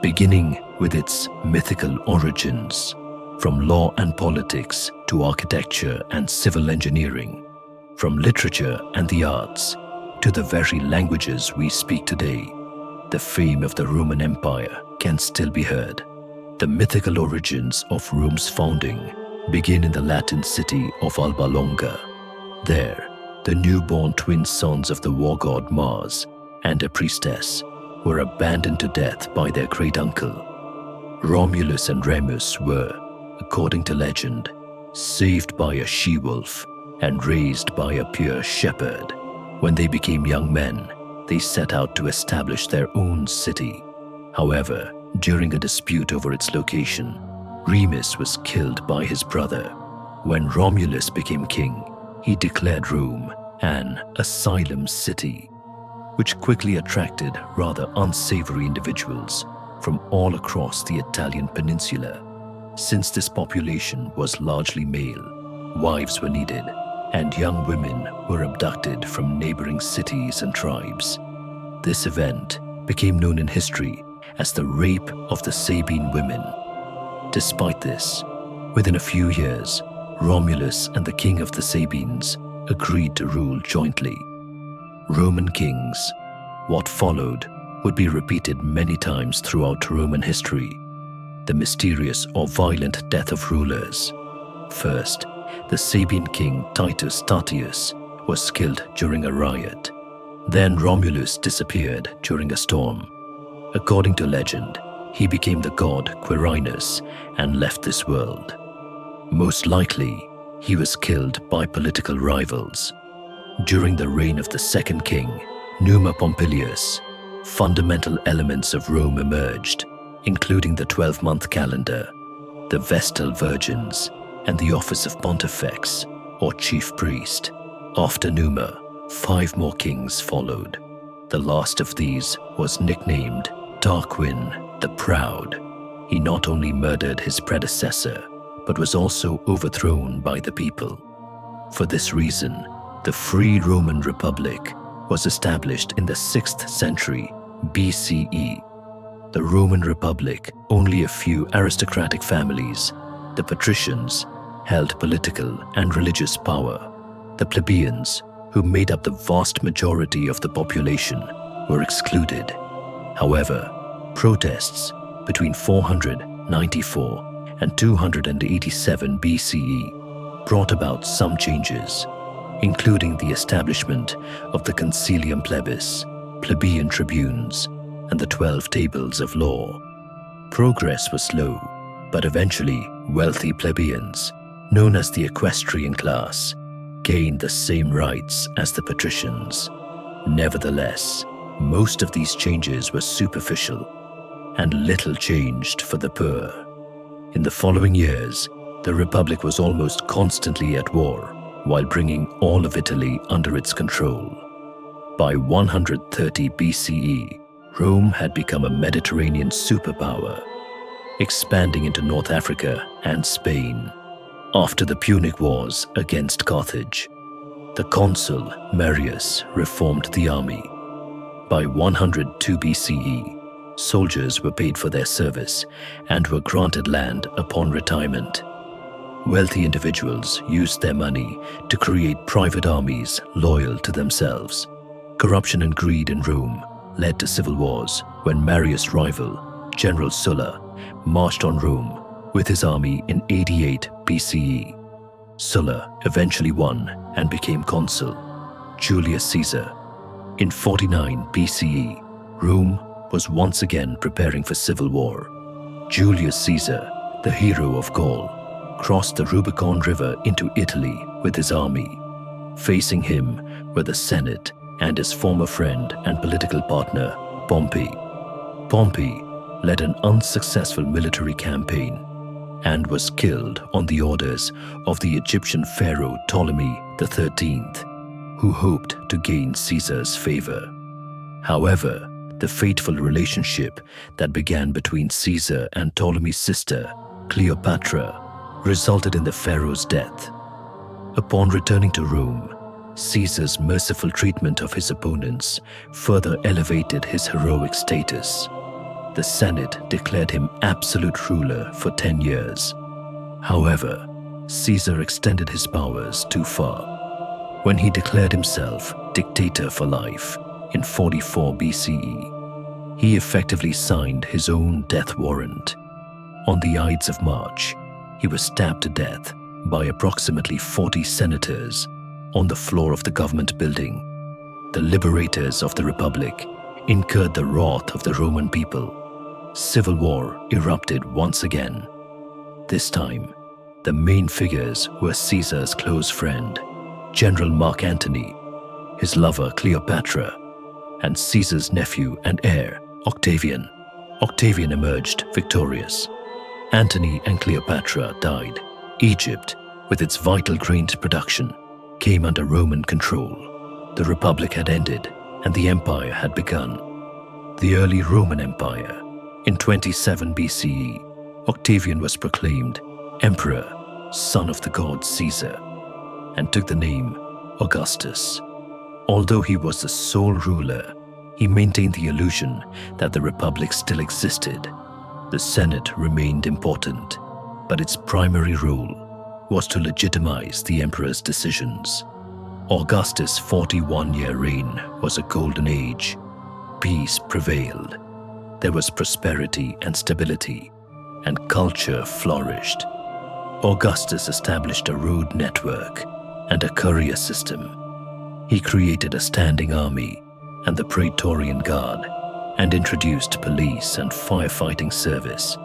beginning with its mythical origins, from law and politics to architecture and civil engineering, from literature and the arts to the very languages we speak today. The fame of the Roman Empire can still be heard. The mythical origins of Rome's founding begin in the Latin city of Alba Longa. There, the newborn twin sons of the war god Mars and a priestess were abandoned to death by their great uncle. Romulus and Remus were, according to legend, saved by a she-wolf and raised by a pure shepherd. When they became young men, they set out to establish their own city. However, during a dispute over its location, Remus was killed by his brother. When Romulus became king, he declared Rome an asylum city, which quickly attracted rather unsavory individuals from all across the Italian peninsula. Since this population was largely male, wives were needed, and young women were abducted from neighboring cities and tribes. This event became known in history as the rape of the Sabine women. Despite this, within a few years, Romulus and the king of the Sabines agreed to rule jointly. Roman kings. What followed would be repeated many times throughout Roman history. The mysterious or violent death of rulers. First, the Sabine king Titus Tatius was killed during a riot. Then Romulus disappeared during a storm. According to legend, he became the god Quirinus and left this world. Most likely, he was killed by political rivals. During the reign of the second king, Numa Pompilius, fundamental elements of Rome emerged, including the 12-month calendar, the Vestal Virgins, and the office of Pontifex, or chief priest. After Numa, 5 more kings followed. The last of these was nicknamed Tarquin the Proud. He not only murdered his predecessor, but was also overthrown by the people. For this reason, the Free Roman Republic was established in the 6th century BCE. The Roman Republic, only a few aristocratic families, the patricians, held political and religious power. The plebeians, who made up the vast majority of the population, were excluded. However, protests between 494 and 287 BCE brought about some changes, including the establishment of the Concilium Plebis, plebeian tribunes, and the 12 tables of law. Progress was slow, but eventually wealthy plebeians, known as the equestrian class, gained the same rights as the patricians. Nevertheless, most of these changes were superficial, and little changed for the poor. In the following years, the Republic was almost constantly at war, while bringing all of Italy under its control. By 130 BCE, Rome had become a Mediterranean superpower, expanding into North Africa and Spain. After the Punic Wars against Carthage, the consul Marius reformed the army. By 102 BCE, soldiers were paid for their service and were granted land upon retirement. Wealthy individuals used their money to create private armies loyal to themselves. Corruption and greed in Rome led to civil wars when Marius' rival, General Sulla, marched on Rome with his army in 88 BCE. Sulla eventually won and became consul. Julius Caesar. In 49 BCE, Rome was once again preparing for civil war. Julius Caesar, the hero of Gaul, crossed the Rubicon River into Italy with his army. Facing him were the Senate and his former friend and political partner, Pompey. Pompey led an unsuccessful military campaign and was killed on the orders of the Egyptian pharaoh Ptolemy XIII, who hoped to gain Caesar's favor. However, the fateful relationship that began between Caesar and Ptolemy's sister, Cleopatra, resulted in the pharaoh's death. Upon returning to Rome, Caesar's merciful treatment of his opponents further elevated his heroic status. the Senate declared him absolute ruler for 10 years. However, Caesar extended his powers too far. When he declared himself dictator for life in 44 BCE, he effectively signed his own death warrant. On the Ides of March, he was stabbed to death by approximately 40 senators on the floor of the government building. The liberators of the Republic incurred the wrath of the Roman people. Civil war erupted once again. This time, the main figures were Caesar's close friend, General Mark Antony, his lover Cleopatra, and Caesar's nephew and heir, Octavian. Octavian emerged victorious. Antony and Cleopatra died. Egypt, with its vital grain production, came under Roman control. The Republic had ended and the Empire had begun. The early Roman Empire. In 27 BCE, Octavian was proclaimed Emperor, son of the god Caesar, and took the name Augustus. Although he was the sole ruler, he maintained the illusion that the Republic still existed. The Senate remained important, but its primary role was to legitimize the emperor's decisions. Augustus' 41-year reign was a golden age. Peace prevailed. There was prosperity and stability, and culture flourished. Augustus established a road network and a courier system. He created a standing army and the Praetorian Guard, and introduced police and firefighting service.